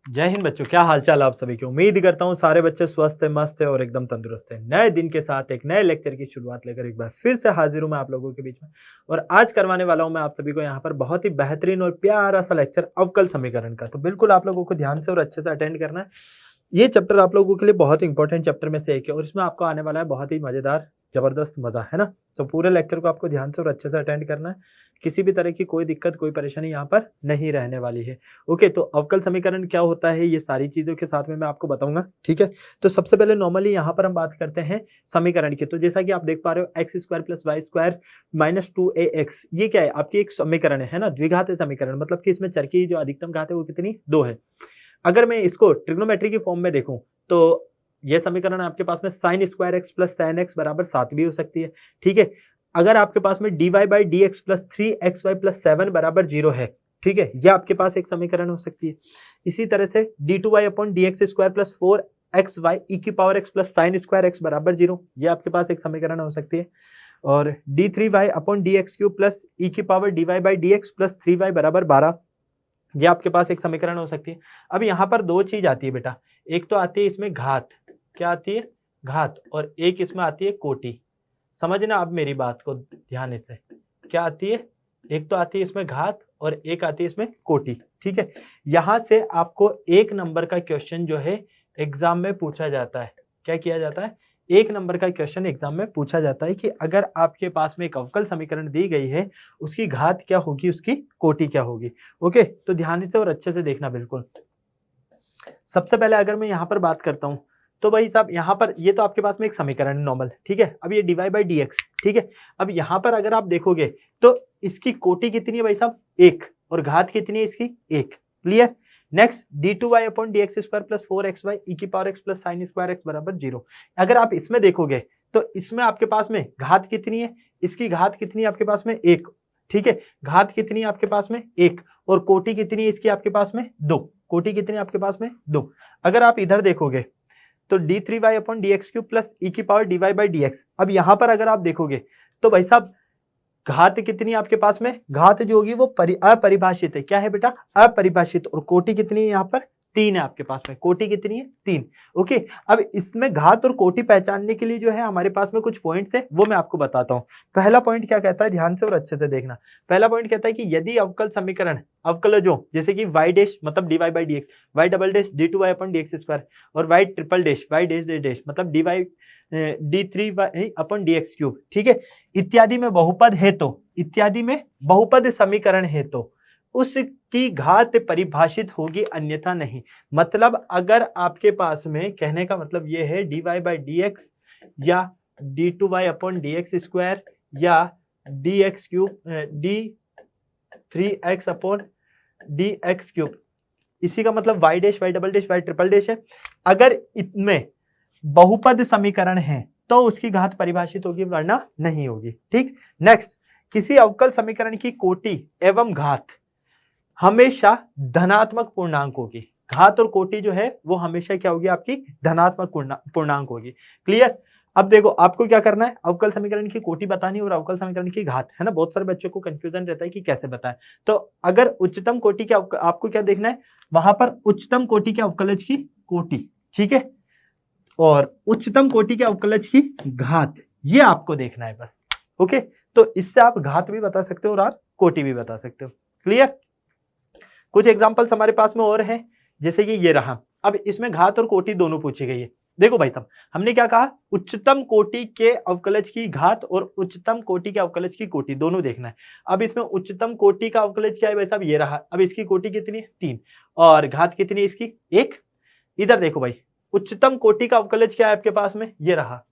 जय हिंद बच्चों, क्या हालचाल आप सभी की। उम्मीद करता हूँ सारे बच्चे स्वस्थ है, मस्त है और एकदम तंदुरुस्त है। नए दिन के साथ एक नए लेक्चर की शुरुआत लेकर एक बार फिर से हाजिर हूँ मैं आप लोगों के बीच में। और आज करवाने वाला हूँ मैं आप सभी को यहाँ पर बहुत ही बेहतरीन और प्यारा सा लेक्चर अवकल समीकरण का। तो बिल्कुल आप लोगों को ध्यान से और अच्छे से अटेंड करना है। ये चैप्टर आप लोगों के लिए बहुत इंपॉर्टेंट चैप्टर में से एक है और इसमें आपको आने वाला है बहुत ही मजेदार जबरदस्त मजा, है ना। तो पूरे लेक्चर को आपको ध्यान से और अच्छे से अटेंड करना है। किसी भी तरह की कोई दिक्कत कोई परेशानी यहाँ पर नहीं रहने वाली है। ओके, तो अवकल समीकरण क्या होता है ये सारी चीजों के साथ में मैं आपको बताऊंगा, ठीक है। तो सबसे पहले नॉर्मली यहाँ पर हम बात करते हैं समीकरण की। तो जैसा कि आप देख पा रहे हो X square plus Y square minus 2ax, ये क्या है आपकी एक समीकरण है ना, द्विघात समीकरण। मतलब कि इसमें चर की जो अधिकतम घात है वो कितनी, 2 है। अगर मैं इसको ट्रिग्नोमेट्री की फॉर्म में देखूं तो यह समीकरण आपके पास में sine square x plus tan x बराबर 7 भी हो सकती है, ठीक है। अगर आपके पास में dy by d x plus 3xy plus 7 बराबर 0 है, ठीक है, यह आपके पास एक समीकरण हो सकती है। इसी तरह से d2y upon d x square plus 4xy ई की power x plus sine square x बराबर 0, यह आपके पास एक समीकरण हो सकती है। और d3y upon d x cube plus e की power dy by d x plus 3y बराबर 12, ये आपके पास एक समीकरण हो सकती है। अब यहाँ पर दो चीज आती है बेटा, एक तो आती है इसमें घात, क्या आती है, घात, और एक इसमें आती है कोटि। समझना अब मेरी बात को ध्यान से, क्या आती है, एक तो आती है इसमें घात और एक आती है इसमें कोटि, ठीक है। यहां से आपको एक नंबर का क्वेश्चन जो है एग्जाम में पूछा जाता है। क्या किया जाता है, एक नंबर का क्वेश्चन एग्जाम में पूछा जाता है कि अगर आपके पास में एक अवकल समीकरण दी गई है, उसकी घात क्या होगी, उसकी कोटि क्या होगी। ओके, तो ध्यान से और अच्छे से देखना बिल्कुल। सबसे पहले अगर मैं यहाँ पर बात करता हूँ तो भाई साहब यहाँ पर ये तो आपके पास में एक समीकरण है नॉर्मल, ठीक है। अब ये dy बाई डी एक्स, ठीक है। अब यहाँ पर अगर आप देखोगे तो इसकी कोटि कितनी है भाई साहब, 1, और घात कितनी है इसकी, 1। Clear. Next d2y upon d x square plus 4xy ई की power x plus sine square x बराबर 0। अगर आप इसमें देखोगे तो इसमें आपके पास में घात कितनी है, इसकी घात कितनी है आपके पास में, 1, ठीक है। घात कितनी है आपके पास में, 1, और कोटि कितनी है इसकी आपके पास में, 2। कोटि कितनी है आपके पास में, 2। अगर आप इधर देखोगे तो d3y upon d x cube plus e की power dy by d x. अब यहां पर अगर आप देखोगे तो भाई साहब घात कितनी है आपके पास में, घात जो होगी वो अपरिभाषित है। क्या है बेटा, अपरिभाषित। और कोटि कितनी है यहाँ पर, 3 है आपके पास में, कोटि कितनी है, 3। ओके, अब इसमें घात और कोटि पहचानने के लिए जो है हमारे पास में कुछ पॉइंट्स है, वो मैं आपको बताता हूँ। पहला पॉइंट क्या कहता है, ध्यान से और अच्छे से देखना। पहला पॉइंट कहता है कि यदि अवकल समीकरण, अवकल जो जैसे कि y डैश मतलब dy by d x, y double dash d2y upon D x square, और y triple dash y dash dash मतलब d3y अपन डी एक्स क्यूब, ठीक है, इत्यादि में बहुपद है तो, इत्यादि में बहुपद समीकरण है तो उसकी घात परिभाषित होगी, अन्यथा नहीं। मतलब अगर आपके पास में, कहने का मतलब ये है dy बाई डी एक्स या d2y upon d x square या d x cube d3x upon d x cube, इसी का मतलब y dash y double dash y triple dash है। अगर इनमें बहुपद समीकरण है तो उसकी घात परिभाषित होगी, वरना नहीं होगी, ठीक। नेक्स्ट, किसी अवकल समीकरण की कोटि एवं घात हमेशा धनात्मक पूर्णांक होगी। घात और कोटि जो है वो हमेशा क्या होगी, आपकी धनात्मक पूर्णांक होगी। क्लियर। अब देखो आपको क्या करना है, अवकल समीकरण की कोटि बतानी और अवकल समीकरण की घात, है ना। बहुत सारे बच्चों को कंफ्यूजन रहता है कि कैसे बताएं। तो अगर उच्चतम कोटि के आपको क्या देखना है, वहां पर उच्चतम कोटि के अवकलज की कोटि, ठीक है, और उच्चतम कोटि के अवकलज की घात, ये आपको देखना है बस। ओके, तो इससे आप घात भी बता सकते हो और आप कोटि भी बता सकते हो। क्लियर। कुछ एग्जांपल्स हमारे पास में और हैं, जैसे कि ये रहा। अब इसमें घात और कोटि दोनों पूछी गई है। देखो भाई साहब, हमने क्या कहा, उच्चतम कोटि के अवकलज की घात और उच्चतम कोटि के अवकलज की कोटि दोनों देखना है। अब इसमें उच्चतम कोटि का अवकलज क्या है भाई साहब, ये रहा। अब इसकी कोटि कितनी है, 3, और घात कितनी है इसकी, 1। इधर देखो भाई, उच्चतम कोटि का अवकलज क्या है आपके पास में, ये रहा।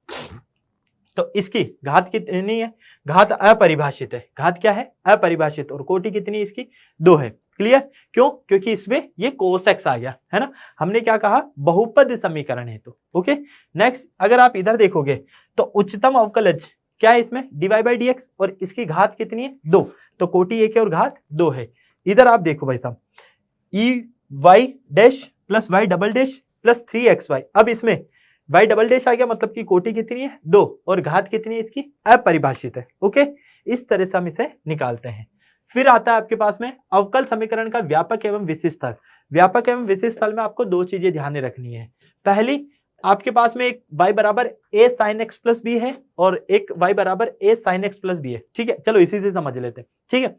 तो इसकी घात कितनी है, घात अपरिभाषित है। घात क्या है, अपरिभाषित, और कोटि कितनी है इसकी, 2 है। क्लियर। क्यों, क्योंकि इसमें ये cos x आ गया, है ना। हमने क्या कहा, बहुपद समीकरण है तो। ओके, नेक्स्ट, अगर आप इधर देखोगे तो उच्चतम अवकलज क्या है इसमें, dy बाई डी एक्स, और इसकी घात कितनी है, 2, तो कोटि 1 है और घात 2 है। इधर आप देखो भाई साहब, ई Y dash plus Y double dash plus 3xy। अब इसमें y डबल डैश आ गया, मतलब कि कोटि कितनी है, 2, और घात कितनी है इसकी, अपरिभाषित है। ओके, इस तरह से हम इसे निकालते हैं। फिर आता है आपके पास में अवकल समीकरण का व्यापक एवं विशिष्ट स्थल। व्यापक एवं विशिष्ट स्थल में आपको दो चीजें ध्यान में रखनी है। पहली, आपके पास में एक y बराबर a sin x plus B है और एक y बराबर a sin x plus B है। ठीक है, चलो इसी से समझ लेते हैं। ठीक है,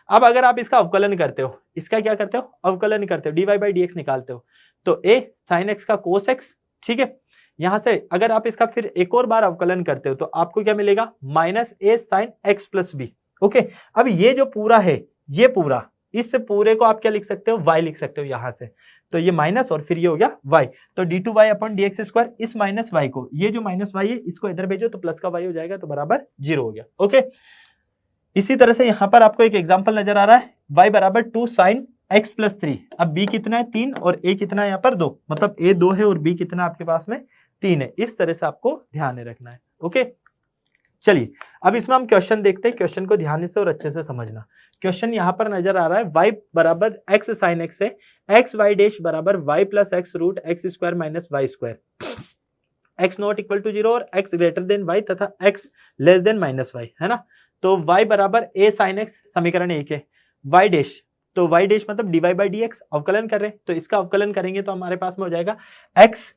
अब अगर आप इसका अवकलन करते हो, इसका क्या करते हो, अवकलन करते हो, dy बाई dx निकालते हो, तो a sin x का cos x, ठीक है, यहां से अगर आप इसका फिर एक और बार अवकलन करते हो तो आपको क्या मिलेगा, minus a sin x plus B. Okay, अब ये जो पूरा है, ये पूरा, इस पूरे को आप क्या लिख सकते हो, y लिख सकते हो यहां से, तो ये माइनस और फिर ये हो गया y, तो d2y अपन dx स्क्वायर, इस माइनस y को, ये जो माइनस y है इसको इधर भेजो तो प्लस का y हो जाएगा, तो बराबर 0 हो गया। ओके, इसी तरह से यहां पर आपको एक एग्जांपल नजर आ रहा है, y बराबर 2 sin x प्लस 3। अब b कितना है, 3, और a कितना है यहाँ पर 2, मतलब a 2 है और b कितना आपके पास में 3 है। इस तरह से आपको ध्यान में रखना है। ओके, चलिए अब इसमें हम क्वेश्चन देखते हैं, क्वेश्चन को ध्यान से और अच्छे से समझना। क्वेश्चन यहाँ पर नजर आ रहा है, y बराबर x sin x है, x y डैश बराबर y plus X root X square minus Y square, x not equal to 0 और x ग्रेटर देन y तथा x less than minus Y, है ना। तो y बराबर a sin x समीकरण 1 है, y डैश, तो y डैश मतलब dy बाई dx, अवकलन कर रहे हैं तो इसका अवकलन करेंगे तो हमारे पास में हो जाएगा x,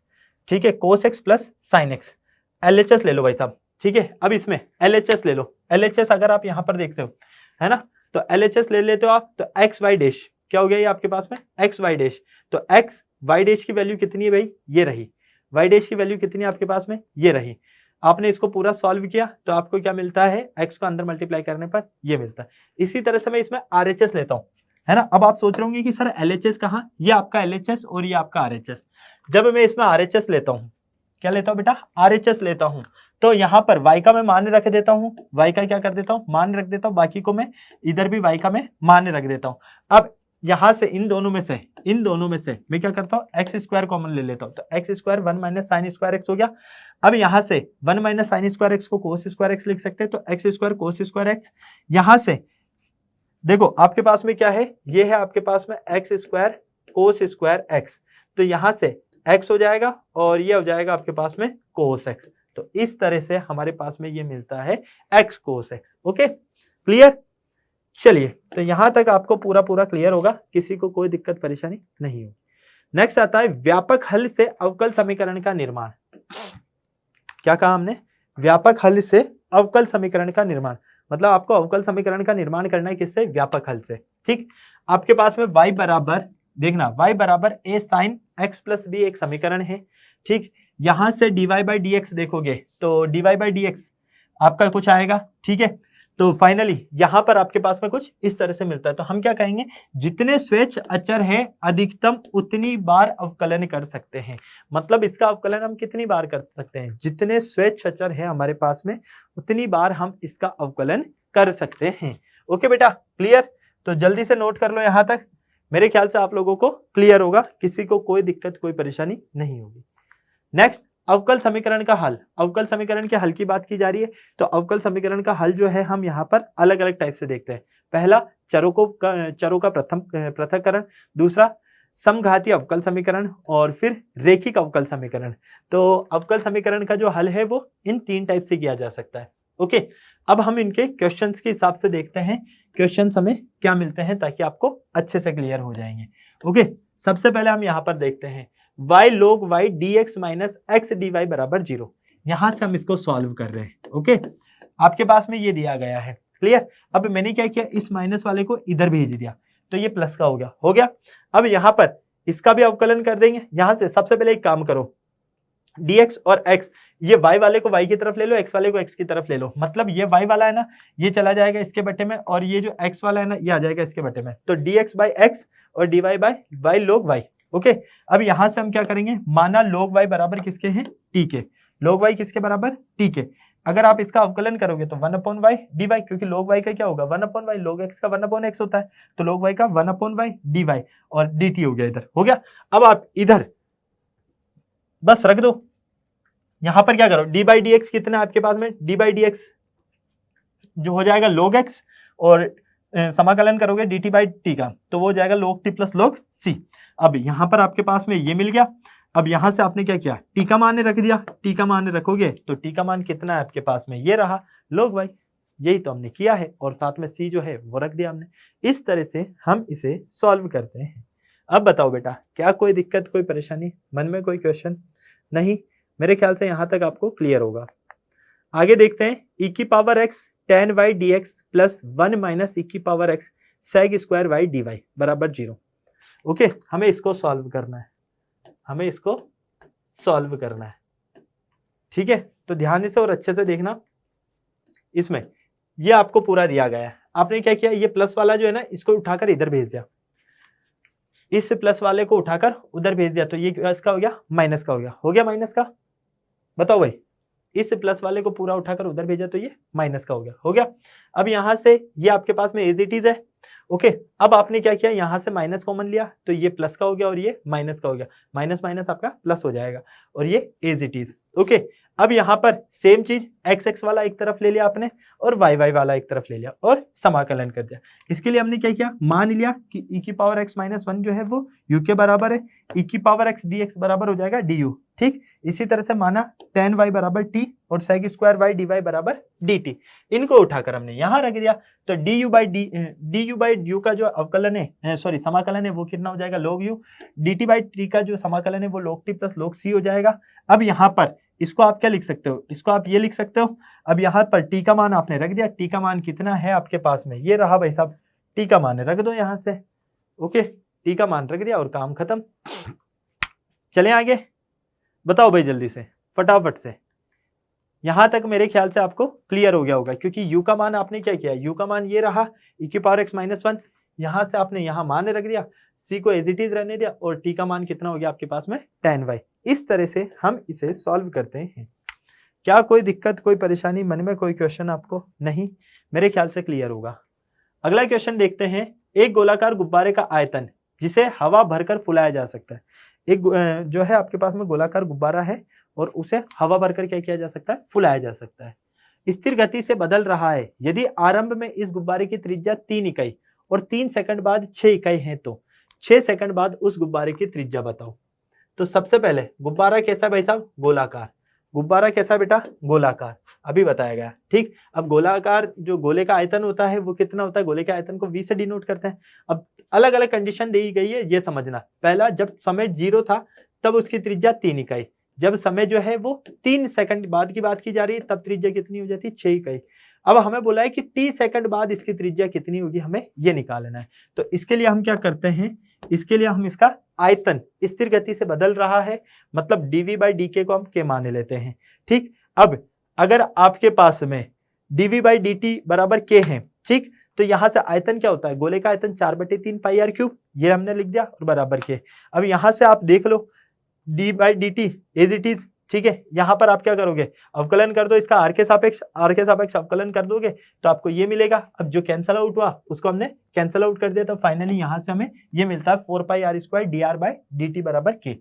ठीक है, cos x plus sin x। LHS ले लो भाई साहब, ठीक है। अब इसमें LHS ले लो, LHS अगर आप यहाँ पर देखते हो, है ना, तो LHS ले लेते हो आप, तो एक्स वाई डैश क्या हो गया ये आपके पास में, एक्स वाई डैश, तो एक्स वाई डैश की वैल्यू कितनी है भाई, ये रही, वाई डैश की वैल्यू कितनी है आपके पास में, ये रही। आपने इसको पूरा सॉल्व किया तो आपको क्या मिलता है, एक्स को अंदर मल्टीप्लाई करने पर ये मिलता है। इसी तरह से मैं इसमें RHS लेता हूँ, है ना। अब आप सोच रहे होंगे कि सर LHS कहाँ, ये आपका LHS और ये आपका RHS। जब मैं इसमें RHS लेता हूँ, क्या लेता हूँ बेटा, RHS लेता हूँ, तो यहाँ पर y का मैं मान रख देता हूँ, y का क्या कर देता हूँ, मान रख देता हूँ, बाकी को मैं इधर भी y का मैं मान रख देता हूँ। अब यहाँ से इन दोनों में से मैं क्या करता हूँ, एक्स स्क्वायर कॉमन ले लेता हूँ, तो x square 1 minus sine square x हो गया। अब यहाँ से 1 माइनस साइन स्क्वायर एक्स को कोस स्क्वायर एक्स लिख सकते हैं, तो x square cos square x. यहाँ से देखो आपके पास में क्या है, ये है आपके पास में x square cos square x, तो यहाँ से x हो जाएगा और ये हो जाएगा आपके पास में कोस x। तो इस तरह से हमारे पास में ये मिलता है x कोस x। Okay, clear. चलिए, तो यहां तक आपको पूरा क्लियर होगा, किसी को कोई दिक्कत परेशानी नहीं होगी। नेक्स्ट आता है व्यापक हल से अवकल समीकरण का निर्माण। क्या कहा हमने, व्यापक हल से अवकल समीकरण का निर्माण, मतलब आपको अवकल समीकरण का निर्माण करना है किससे, व्यापक हल से। ठीक, आपके पास में y बराबर, देखना y बराबर a sin x plus B एक समीकरण है। ठीक, यहां से dy बाई dx देखोगे तो dy बाई dx आपका कुछ आएगा, ठीक है। तो फाइनली यहां पर आपके पास में कुछ इस तरह से मिलता है। तो हम क्या कहेंगे, जितने स्वेच्छ अचर है अधिकतम उतनी बार अवकलन कर सकते हैं। मतलब इसका अवकलन हम कितनी बार कर सकते हैं, जितने स्वेच्छ अचर है हमारे पास में उतनी बार हम इसका अवकलन कर सकते हैं। ओके बेटा, क्लियर। तो जल्दी से नोट कर लो, यहां तक मेरे ख्याल से आप लोगों को क्लियर होगा, किसी को कोई दिक्कत कोई परेशानी नहीं होगी। नेक्स्ट, अवकल समीकरण का हल। अवकल समीकरण के हल की बात की जा रही है, तो अवकल समीकरण का हल जो है हम यहाँ पर अलग अलग टाइप से देखते हैं। पहला, चरों का पृथक्करण, दूसरा समघातीय अवकल समीकरण, और फिर रेखिक अवकल समीकरण। तो अवकल समीकरण का जो हल है वो इन 3 टाइप से किया जा सकता है। ओके, अब हम इनके क्वेश्चंस के हिसाब से देखते हैं, क्वेश्चंस हमें क्या मिलते हैं, ताकि आपको अच्छे से क्लियर हो जाएंगे। ओके, सबसे पहले हम यहाँ पर देखते हैं y log y dx minus x dy बराबर 0। यहां से हम इसको सॉल्व कर रहे हैं। ओके, आपके पास में ये दिया गया है, क्लियर। अब मैंने क्या किया, इस माइनस वाले को इधर भेज दिया, तो ये प्लस का हो गया। अब यहाँ पर इसका भी अवकलन कर देंगे। यहां से सबसे पहले एक काम करो, dx और x, ये y वाले को y की तरफ ले लो, x वाले को x की तरफ ले लो। मतलब ये y वाला है ना, ये चला जाएगा इसके बटे में, और ये जो x वाला है ना, ये आ जाएगा इसके बटे में। तो dx बाई x और dy by y log y। Okay, अब यहां से हम क्या करेंगे, माना log y बराबर किसके हैं, t के। log y किसके बराबर, t के। अगर आप इसका अवकलन करोगे तो 1/y dy, क्योंकि log y का क्या होगा 1/y, log x का 1/x होता है, तो log y का 1/y dy और dt हो गया, इधर हो गया। अब आप इधर बस रख दो, यहां पर क्या करो, d बाई डी एक्स कितना है आपके पास में, d बाई डी एक्स जो हो जाएगा log x, और समाकलन करोगे dt बाई t का, तो वो हो जाएगा log t plus log c। अब यहां पर आपके पास में ये मिल गया। अब यहां से आपने क्या किया, t का मान रख दिया, t का मान रखोगे तो t का मान कितना है आपके पास में, ये रहा log y, यही तो हमने किया है और साथ में सी जो है वो रख दिया हमने। इस तरह से हम इसे सॉल्व करते हैं। अब बताओ बेटा, क्या कोई दिक्कत, कोई परेशानी, मन में कोई क्वेश्चन? नहीं, मेरे ख्याल से यहां तक आपको क्लियर होगा। आगे देखते हैं, e की power x tan y dx plus 1 minus e की power x sec square y dy बराबर 0। ओके, हमें इसको सॉल्व करना है, हमें इसको सॉल्व करना है। ठीक है, तो ध्यान से और अच्छे से देखना। इसमें ये आपको पूरा दिया गया है, आपने क्या किया, ये प्लस वाला जो है ना, इसको उठाकर इधर भेज दिया, इस प्लस वाले को उठाकर उधर भेज दिया, तो ये इसका हो गया माइनस का, हो गया माइनस का। बताओ भाई, इस प्लस वाले को पूरा उठाकर उधर भेजा तो ये माइनस का हो गया। अब यहां से ये आपके पास में एज इट इज है। ओके, अब आपने क्या किया, यहां से माइनस कॉमन लिया तो ये प्लस का हो गया और ये माइनस का हो गया, माइनस माइनस आपका प्लस हो जाएगा और ये एज इट इज। ओके, अब यहां पर सेम चीज एक्स एक्स वाला एक तरफ ले लिया आपने और वाई वाई वाला एक तरफ ले लिया और समाकलन कर दिया। इसके लिए हमने क्या किया, मान लिया कि e की पावर x माइनस 1 जो है वो u के बराबर है, e की पावर x dx बराबर हो जाएगा du। ठीक, इसी तरह से माना tan y बराबर t और sec स्क्वायर y dy बराबर dt, इनको उठाकर हमने यहां रख दिया, तो du बाई du का जो अवकलन है, सॉरी समाकलन है, वो कितना हो जाएगा, log u। dt by t का जो समाकलन है वो log t plus log c हो जाएगा। अब यहाँ पर इसको आप क्या लिख सकते हो, इसको आप ये लिख सकते हो। अब यहाँ पर t का मान आपने रख दिया, t का मान कितना है आपके पास में, ये रहा भाई साहब, t का मान रख दो यहाँ से। ओके, t का मान रख दिया और काम खत्म। चलें आगे, बताओ भाई जल्दी से फटाफट से। यहां तक मेरे ख्याल से आपको क्लियर हो गया होगा, क्योंकि u का मान आपने क्या किया, u का मान ये रहा e की पावर x माइनस 1, यहां से आपने यहाँ मान रख दिया, c को एज इट इज रहने दिया और t का मान कितना हो गया आपके पास में tan y। इस तरह से हम इसे सॉल्व करते हैं। क्या कोई दिक्कत, कोई परेशानी, मन में कोई क्वेश्चन आपको? नहीं, मेरे ख्याल से क्लियर होगा। अगला क्वेश्चन देखते हैं, एक गोलाकार गुब्बारे का आयतन जिसे हवा भरकर फुलाया जा सकता है। एक जो है आपके पास में गोलाकार गुब्बारा है और उसे हवा भरकर क्या किया जा सकता है, फुलाया जा सकता है। स्थिर गति से बदल रहा है, यदि आरंभ में इस गुब्बारे की त्रिज्या 3 इकाई और 3 सेकंड बाद 6 इकाई है तो 6 सेकंड बाद उस गुब्बारे की त्रिज्या बताओ। तो सबसे पहले गुब्बारा कैसा भाई साहब, गोलाकार। गुब्बारा कैसा बेटा, गोलाकार, अभी बताया गया। ठीक, अब गोलाकार जो गोले का आयतन होता है वो कितना होता है, गोले के आयतन को v से डिनोट करते हैं। अब अलग अलग कंडीशन दी गई है, ये समझना। पहला, जब समय 0 था तब उसकी त्रिज्या 3 इकाई, जब समय जो है वो 3 सेकंड बाद की बात की जा रही है तब त्रिज्या कितनी हो जाती है, 6 इकाई। अब हमें बोला है कि t सेकंड बाद इसकी त्रिज्या कितनी होगी, हमें ये निकालना है। तो इसके लिए हम क्या करते हैं, इसके लिए हम इसका आयतन स्थिर गति से बदल रहा है, मतलब dv बाई डी को हम k मान लेते हैं। ठीक, अब अगर आपके पास में dv बाई dt बराबर k है, ठीक, तो यहां से आयतन क्या होता है, गोले का आयतन 4/3 पाई आर क्यूब, ये हमने लिख दिया और बराबर k। अब यहां से आप देख लो d by D T as it is. ठीक है, यहां पर आप क्या करोगे, अवकलन कर दो इसका आर के सापेक्ष अवकलन कर दोगे तो आपको ये मिलेगा। अब जो कैंसल आउट हुआ उसको हमने कैंसल आउट कर दिया, तो फाइनली यहां से हमें ये मिलता है 4 pi r square d r by D t बराबर के।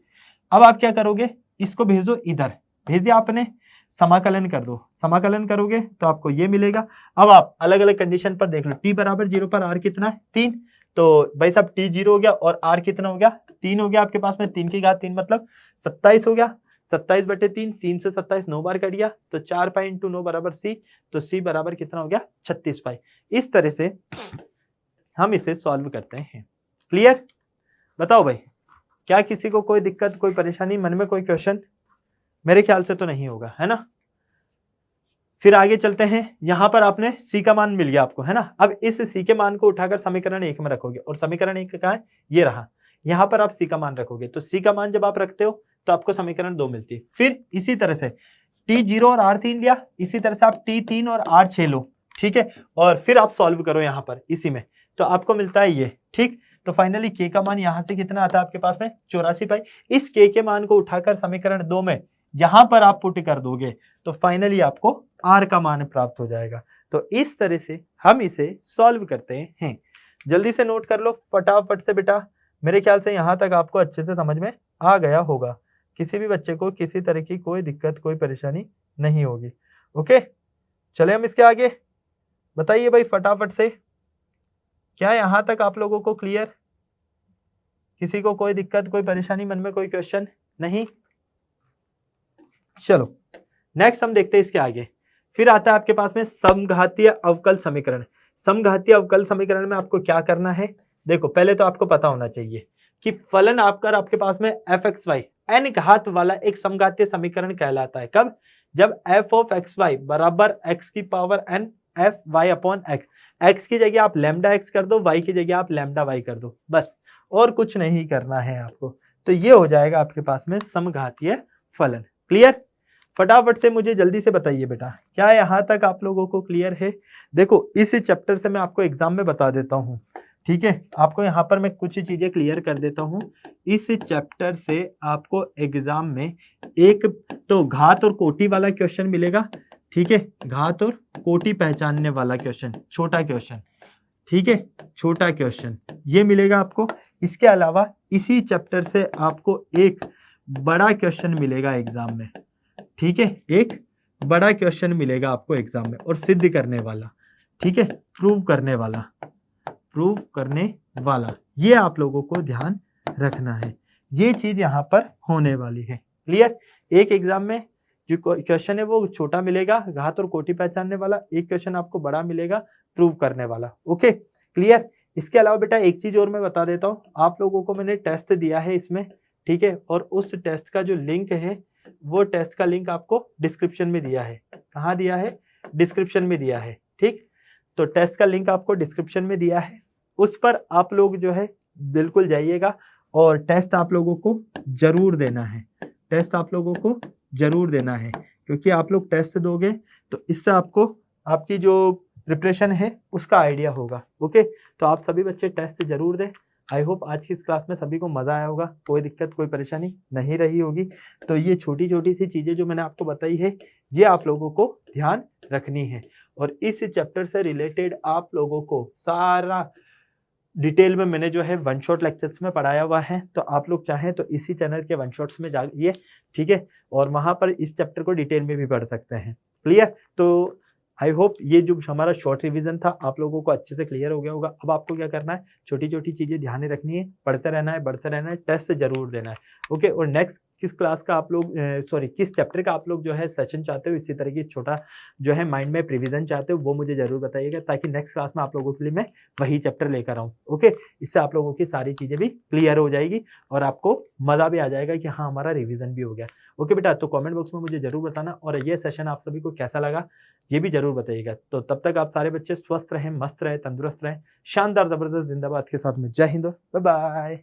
अब आप क्या करोगे, इसको भेज दो इधर, भेज दिया आपने, समाकलन कर दो, समाकलन करोगे तो आपको ये मिलेगा। अब आप अलग अलग कंडीशन पर देख लो, टी बराबर 0 पर आर कितना है, 3, तो भाई साहब टी 0 हो गया और आर कितना हो गया, 3 हो गया आपके पास में, 3 की घात 3 मतलब 27 हो गया, 27/3, 3 से 27 9 बार कट गया, तो 4 पाई इंटू 9 बराबर सी, तो सी बराबर कितना हो गया 36 पाई। इस तरह से हम इसे सॉल्व करते हैं। क्लियर, बताओ भाई, क्या किसी को कोई दिक्कत, कोई परेशानी, मन में कोई क्वेश्चन? मेरे ख्याल से तो नहीं होगा, है ना। फिर आगे चलते हैं, यहां पर आपने c का मान मिल गया आपको, है ना। अब इस c के मान को उठाकर समीकरण 1 में रखोगे और समीकरण 1 कहाँ है, ये रहा, यहां पर आप c का मान रखोगे, तो c का मान जब आप रखते हो तो आपको समीकरण 2 मिलती है। फिर इसी तरह से t0 और r3 लिया, इसी तरह से आप t3 और r6 लो, ठीक है, और फिर आप सॉल्व करो यहां पर इसी में, तो आपको मिलता है ये। ठीक, तो फाइनली k का मान यहां से कितना आता है आपके पास में 84 पाई। इस k के मान को उठाकर समीकरण 2 में यहां पर आप पुट कर दोगे तो फाइनली आपको r का मान प्राप्त हो जाएगा। तो इस तरह से हम इसे सॉल्व करते हैं। जल्दी से नोट कर लो फटाफट से बेटा, मेरे ख्याल से यहां तक आपको अच्छे से समझ में आ गया होगा, किसी भी बच्चे को किसी तरह की कोई दिक्कत, कोई परेशानी नहीं होगी। ओके, चले हम इसके आगे। बताइए भाई फटाफट से, क्या यहां तक आप लोगों को क्लियर? किसी को कोई दिक्कत, कोई परेशानी, मन में कोई क्वेश्चन? नहीं, चलो नेक्स्ट हम देखते हैं इसके आगे। फिर आता है आपके पास में समघातीय अवकल समीकरण। समघातीय अवकल समीकरण में आपको क्या करना है, देखो पहले तो आपको पता होना चाहिए कि फलन आपके पास में एफ एक्स वाई एन घात वाला एक समघातीय समीकरण कहलाता है। कब? जब एफ ऑफ एक्स वाई बराबर एक्स की power N F Y upon X, X की जगह आप लैम्डा एक्स कर दो, वाई की जगह आप लैम्डा वाई कर दो, बस और कुछ नहीं करना है आपको। तो ये हो जाएगा आपके पास में समघातीय फलन। क्लियर? फटाफट से मुझे जल्दी से बताइए बेटा, क्या यहाँ तक आप लोगों को क्लियर है? देखो इस चैप्टर से मैं आपको एग्जाम में बता देता हूँ, ठीक है, आपको यहाँ पर मैं कुछ चीजें क्लियर कर देता हूँ। इस चैप्टर से आपको एग्जाम में एक तो घात और कोटि वाला क्वेश्चन मिलेगा, ठीक है, घात और कोटि पहचानने वाला क्वेश्चन, छोटा क्वेश्चन, ठीक है, छोटा क्वेश्चन ये मिलेगा आपको। इसके अलावा इसी चैप्टर से आपको एक बड़ा क्वेश्चन मिलेगा एग्जाम में, ठीक है, एक बड़ा क्वेश्चन मिलेगा आपको एग्जाम में और सिद्ध करने वाला, ठीक है, प्रूव करने वाला, ये आप लोगों को ध्यान रखना है, ये चीज यहाँ पर होने वाली है। क्लियर? एक एग्जाम में जो क्वेश्चन है वो छोटा मिलेगा घात और कोटि पहचानने वाला, एक क्वेश्चन आपको बड़ा मिलेगा प्रूव करने वाला। Okay clear? इसके अलावा बेटा एक चीज और मैं बता देता हूँ, आप लोगों को मैंने टेस्ट दिया है इसमें, ठीक है, और उस टेस्ट का जो लिंक है वो टेस्ट का लिंक आपको डिस्क्रिप्शन में दिया है। कहाँ दिया है? डिस्क्रिप्शन में दिया है, ठीक। तो टेस्ट का लिंक आपको डिस्क्रिप्शन में दिया है, उस पर आप लोग जो है बिल्कुल जाइएगा और टेस्ट आप लोगों को जरूर देना है, टेस्ट आप लोगों को जरूर देना है, क्योंकि आप लोग टेस्ट दोगे तो इससे आपको आपकी जो प्रिपरेशन है उसका आइडिया होगा। ओके, तो आप सभी बच्चे टेस्ट जरूर दें। आई होप आज की इस क्लास में सभी को मजा आया होगा, कोई दिक्कत कोई परेशानी नहीं रही होगी। तो ये छोटी छोटी सी चीजें जो मैंने आपको बताई है ये आप लोगों को ध्यान रखनी है, और इस चैप्टर से रिलेटेड आप लोगों को सारा डिटेल में मैंने जो है वन शॉट लेक्चर्स में पढ़ाया हुआ है, तो आप लोग चाहें तो इसी चैनल के वन शॉट्स में जाइए, ठीक है, और वहां पर इस चैप्टर को डिटेल में भी पढ़ सकते हैं। क्लियर? तो आई होप ये जो हमारा शॉर्ट रिवीजन था आप लोगों को अच्छे से क्लियर हो गया होगा। अब आपको क्या करना है, छोटी छोटी चीजें ध्यान में रखनी है, पढ़ते रहना है, बढ़ते रहना है, टेस्ट जरूर देना है। ओके, और नेक्स्ट किस क्लास का आप लोग किस चैप्टर का आप लोग जो है सेशन चाहते हो, इसी तरह की छोटा जो है माइंड में रिवीजन चाहते हो, वो मुझे जरूर बताइएगा, ताकि नेक्स्ट क्लास में आप लोगों के लिए मैं वही चैप्टर लेकर आऊँ। ओके, इससे आप लोगों की सारी चीजें भी क्लियर हो जाएगी और आपको मजा भी आ जाएगा कि हाँ हमारा रिविजन भी हो गया। ओके बेटा, तो कमेंट बॉक्स में मुझे जरूर बताना, और ये सेशन आप सभी को कैसा लगा ये भी जरूर बताइएगा। तो तब तक आप सारे बच्चे स्वस्थ रहें, मस्त रहें, तंदुरुस्त रहें, शानदार जबरदस्त जिंदाबाद के साथ में जय हिंद, बाय बाय।